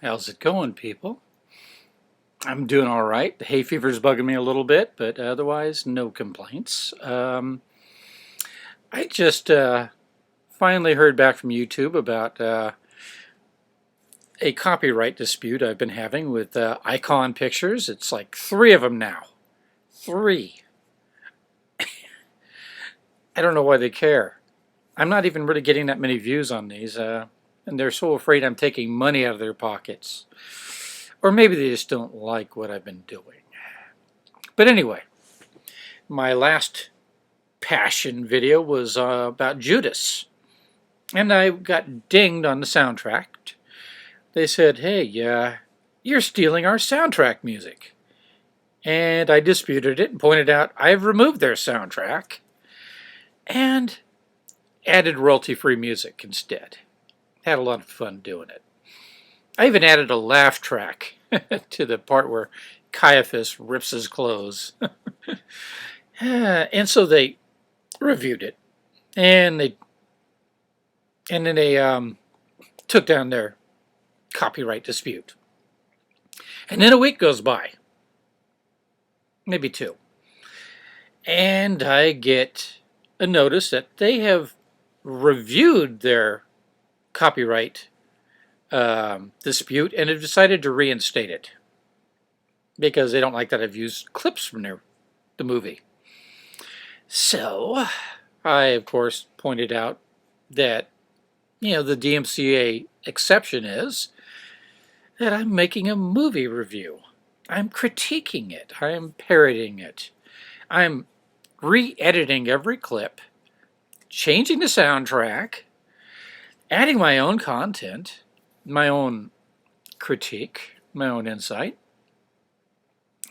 How's it going, people? I'm doing all right. The hay fever's bugging me a little bit, but otherwise, no complaints. I just finally heard back from YouTube about a copyright dispute I've been having with Icon Pictures. It's like three of them now. Three. I don't know why they care. I'm not even really getting that many views on these, and they're so afraid I'm taking money out of their pockets. Or maybe they just don't like what I've been doing. But anyway, my last passion video was about Judas. And I got dinged on the soundtrack. They said, hey, you're stealing our soundtrack music. And I disputed it and pointed out I've removed their soundtrack and added royalty-free music instead. Had a lot of fun doing it. I even added a laugh track to the part where Caiaphas rips his clothes. And so they reviewed it, and then they took down their copyright dispute. And then a week goes by, maybe two, and I get a notice that they have reviewed their copyright dispute and have decided to reinstate it because they don't like that I've used clips from the movie. So I, of course, pointed out that, the DMCA exception is that I'm making a movie review. I'm critiquing it. I'm parodying it. I'm re-editing every clip, changing the soundtrack, adding my own content, my own critique, my own insight,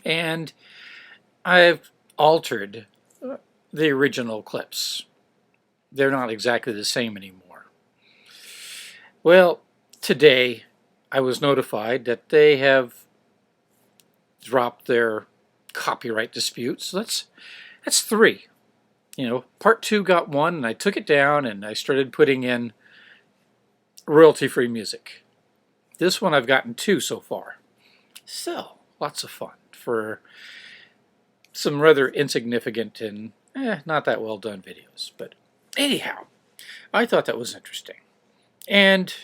and I've altered the original clips. They're not exactly the same anymore. Well, today I was notified that they have dropped their copyright dispute. So that's three. Part two got one, and I took it down and I started putting in royalty-free music. This one I've gotten two so far. So, lots of fun for some rather insignificant and not that well done videos. But anyhow, I thought that was interesting. And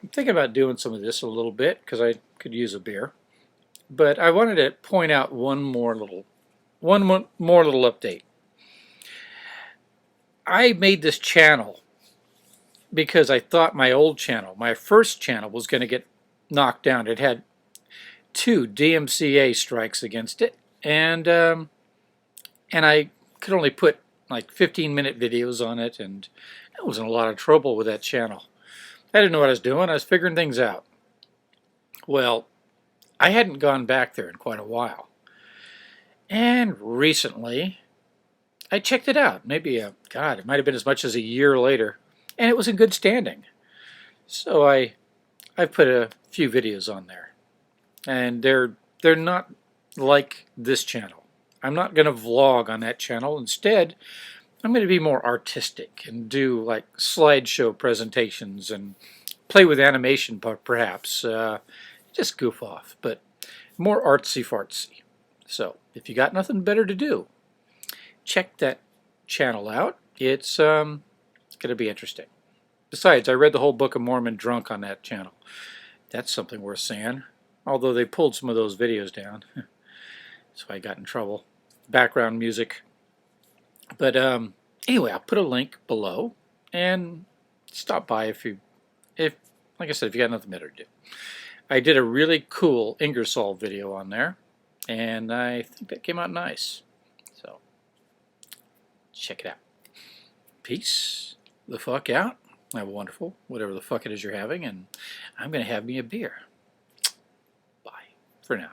I'm thinking about doing some of this a little bit because I could use a beer. But I wanted to point out one more little update. I made this channel because I thought my old channel, my first channel, was going to get knocked down. It had 2 DMCA strikes against it, and I could only put like 15-minute videos on it, and I was in a lot of trouble with that channel. I didn't know what I was doing. I was figuring things out. Well, I hadn't gone back there in quite a while, and recently I checked it out. Maybe it might have been as much as a year later, and it was in good standing. So I put a few videos on there, and they're not like this channel. I'm not going to vlog on that channel. Instead, I'm going to be more artistic and do like slideshow presentations and play with animation, perhaps. Just goof off, but more artsy-fartsy. So if you got nothing better to do, check that channel out. It's going to be interesting. Besides, I read the whole Book of Mormon drunk on that channel. That's something worth saying. Although they pulled some of those videos down. So I got in trouble. Background music. But anyway, I'll put a link below and stop by if like I said, if you got nothing better to do. I did a really cool Ingersoll video on there, and I think that came out nice. So check it out. Peace the fuck out. Have a wonderful whatever the fuck it is you're having, and I'm going to have me a beer. Bye for now.